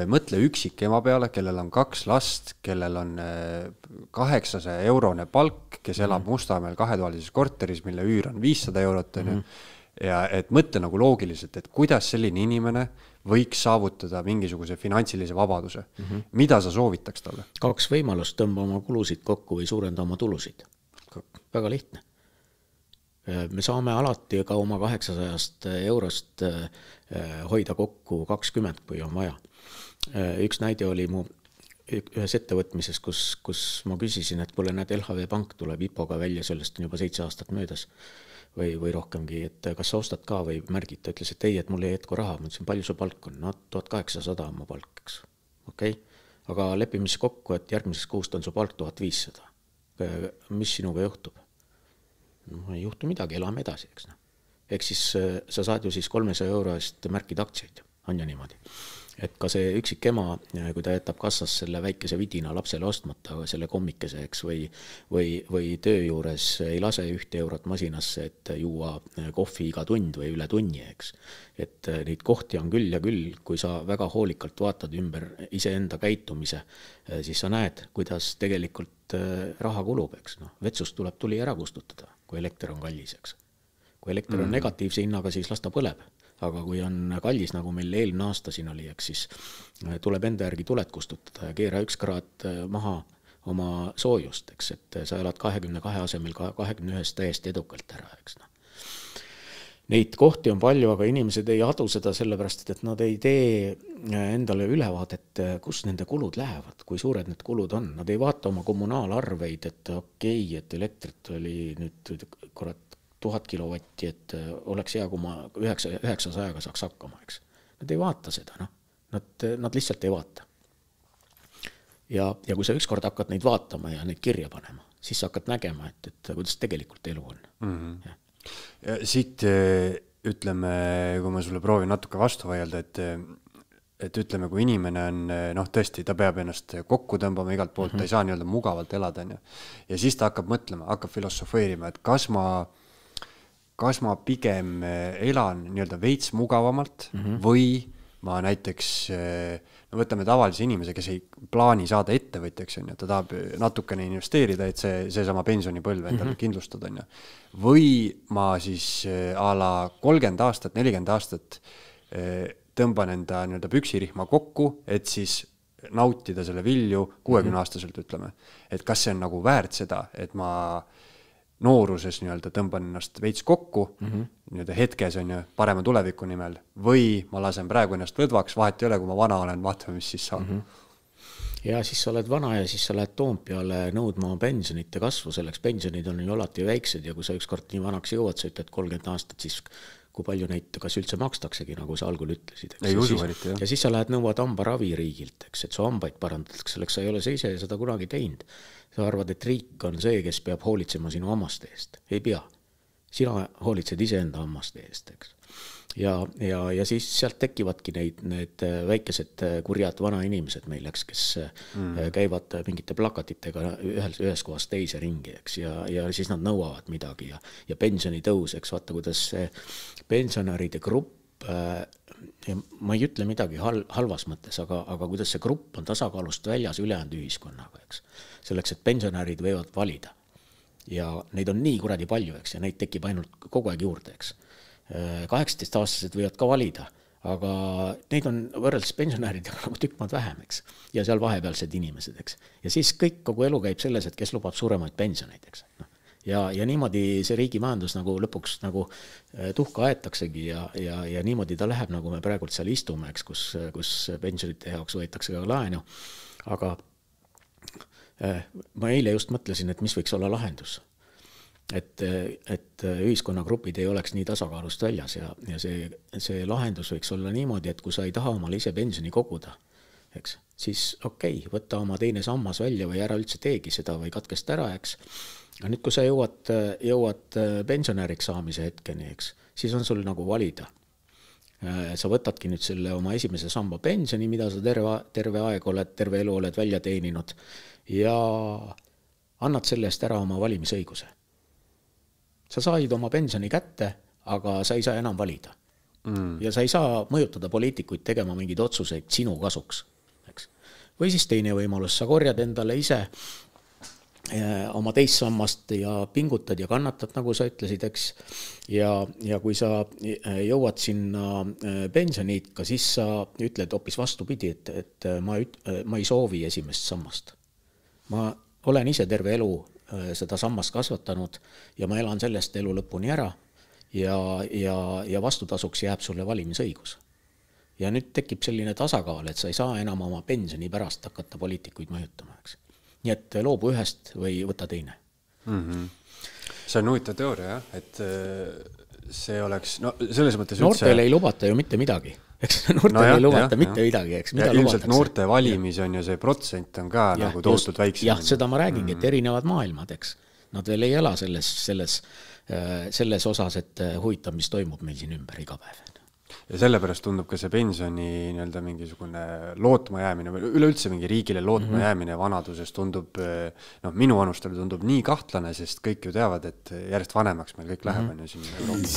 mõtle üksik ema peale, kellel on 2 last, kellel on 800-eurone palk, kes elab Mustamäel 2-toalises korteris, mille üür on 500 eurot. Ja et mõtle nagu loogiliselt, et kuidas selline inimene võiks saavutada mingisuguse finantsilise vabaduse. Mida sa soovitaks talle? 2 võimalust: tõmba oma kulusid kokku või suurenda oma tulusid. Väga lihtne. Me saame alati ka oma 800 eurost hoida kokku 20, kui on vaja. Üks näide oli mu ühes ettevõtmises, kus ma küsisin, et kuule, näed, LHV Pank tuleb IPO-ga välja, sellest on juba 7 aastat möödas või rohkemgi, et kas sa ostad ka või märgid. Ta ütles, et ei, et mul ei jätku raha. Ma ütlesin, palju su palk on? No 1800 on mu palk, eks. Okei. Aga lepime siis kokku, et järgmisest kuust on su palk 1500. Mis sinuga juhtub? No ei juhtu midagi, elame edasi, eks. Ehk siis sa saad ju siis 300 euro eest märkida aktsiaid. On ju niimoodi. Et ka see üksik ema, kui ta jätab kassas selle väikese vidina lapsele ostmata selle kommikese, eks, või töö juures ei lase 1 eurot masinasse, et juua kohvi iga tund või üle tunni, eks. Et neid kohti on küll ja küll, kui sa väga hoolikalt vaatad ümber iseenda käitumise, siis sa näed, kuidas tegelikult raha kulub, eks. No, vetsust tuleb tuli ära kustutada, kui elekter on kallis, eks. Kui elekter on negatiivse hinnaga, siis las ta põleb. Aga kui on kallis, nagu meil eelmine aasta siin oli, eks, siis tuleb enda järgi tuled kustutada ja keera 1 kraad maha oma soojust, eks, et sa elad 22 asemel 21 täiesti edukalt ära, eks. No. Neid kohti on palju, aga inimesed ei adu seda sellepärast, et nad ei tee endale ülevaadet, kus nende kulud lähevad, kui suured need kulud on. Nad ei vaata oma kommunaalarveid, et okei, et elektrit oli nüüd kurat 1000 kilovatti, et oleks hea, kui ma 900-ga saaks hakkama, eks. Nad ei vaata seda, noh. Nad lihtsalt ei vaata. Ja kui sa ükskord hakkad neid vaatama ja neid kirja panema, siis sa hakkad nägema, et kuidas tegelikult elu on. Ja siit ütleme, kui ma sulle proovin natuke vastu vaielda, et ütleme, kui inimene on, noh tõesti, ta peab ennast kokku tõmbama igalt poolt, ta ei saa nii-öelda mugavalt elada. Ja siis ta hakkab mõtlema, hakkab filosofeerima, et kas ma pigem elan nii-öelda veits mugavamalt või ma näiteks, no võtame tavalise inimese, kes ei plaani saada ettevõtjaks, ta tahab natukene investeerida, et see sama pensionipõlv endale kindlustada. Või ma siis a la 30 aastat, 40 aastat tõmban enda nii-öelda püksirihma kokku, et siis nautida selle vilju 60-aastaselt, ütleme. Et kas see on nagu väärt seda, et ma nooruses nii-öelda tõmban ennast veits kokku, nii-öelda hetkes on ju parema tuleviku nimel, või ma lasen praegu ennast võdvaks, vahet ei ole, kui ma vana olen, vaatame, mis siis saab. Ja siis sa oled vana ja siis sa lähed Toompeale nõudma pensionite kasvu, selleks pensionid on ju alati väiksed ja kui sa ükskord nii vanaks jõuad, sa ütled 30 aastat, siis kui palju neid kas üldse makstaksegi, nagu sa algul ütlesid. Ei usu eriti, ja siis sa lähed nõuad hambaravi riigilt, eks, et su hambaid parandatakse, selleks sa ei ole ise seda kunagi teinud. Sa arvad, et riik on see, kes peab hoolitsema sinu hammaste eest. Ei pea. Sina hoolitsed iseenda hammaste eest, eks. Ja siis sealt tekivadki need väikesed kurjad vana inimesed meil, eks, kes käivad mingite plakatitega ühes kohas teise ringi, eks, ja siis nad nõuavad midagi ja pensionitõus, eks, vaata, kuidas pensionäride grupp, ma ei ütle midagi halvas mõttes, aga kuidas see grupp on tasakaalust väljas ülejäänud ühiskonnaga, eks. Selleks, et pensionärid võivad valida. Ja neid on nii kuradi palju, eks, ja neid tekib ainult kogu aeg juurde, eks. 18-aastased võivad ka valida, aga neid on võrreldes pensionäridega nagu tükk maad vähem, eks. Ja seal vahepealsed inimesed, eks. Ja siis kogu elu käib selles, et kes lubab suuremaid pensioneid, eks. Ja niimoodi see riigi majandus nagu lõpuks nagu tuhka aetaksegi ja niimoodi ta läheb, nagu me praegult seal istume, eks, kus pensionite jaoks võetakse ka laenu. Aga ma eile just mõtlesin, et mis võiks olla lahendus. Et ühiskonnagrupid ei oleks nii tasakaalust väljas ja see lahendus võiks olla niimoodi, et kui sa ei taha omale ise pensioni koguda, eks, siis okei, võtta oma teine sammas välja või ära üldse teegi seda või katkest ära, eks. Ja nüüd, kui sa jõuad pensionäriks saamise hetkeni, eks, siis on sul nagu valida. Sa võtadki nüüd selle oma esimese samba pensioni, mida sa terve elu oled välja teeninud ja annad selle eest ära oma valimisõiguse. Sa said oma pensioni kätte, aga sa ei saa enam valida. ja sa ei saa mõjutada poliitikuid tegema mingeid otsuseid sinu kasuks, eks. Või siis teine võimalus, sa korjad endale ise oma teist sammast ja pingutad ja kannatad, nagu sa ütlesid, eks. Ja kui sa jõuad sinna pensioniitka, siis sa ütled hoopis vastupidi, et ma ei soovi esimest sammast. Ma olen ise terve elu seda sammast kasvatanud ja ma elan sellest elu lõpuni ära ja vastutasuks jääb sulle valimisõigus. Ja nüüd tekib selline tasakaal, et sa ei saa enam oma pensioni pärast hakata poliitikuid mõjutama, eks. Nii et loobu ühest või võta teine. See on huvitav teooria, jah, et see oleks, no selles mõttes noortele ei lubata ju mitte midagi, eks. Noortele ei lubata mitte midagi, eks. Ja ilmselt noorte valimis on ju see protsent on ka nagu tohutult väiksem. Jah, seda ma räägingi, et erinevad maailmad, eks. Nad veel ei ela selles osas, et huvitav, mis toimub meil siin ümber iga päev. Ja sellepärast tundub ka see pensioni nii-öelda mingisugune lootma jäämine või üleüldse mingi riigile lootma jäämine vanaduses tundub, noh, minu vanustele tundub nii kahtlane, sest kõik ju teavad, et järjest vanemaks meil kõik läheb on ju siin Euroopas.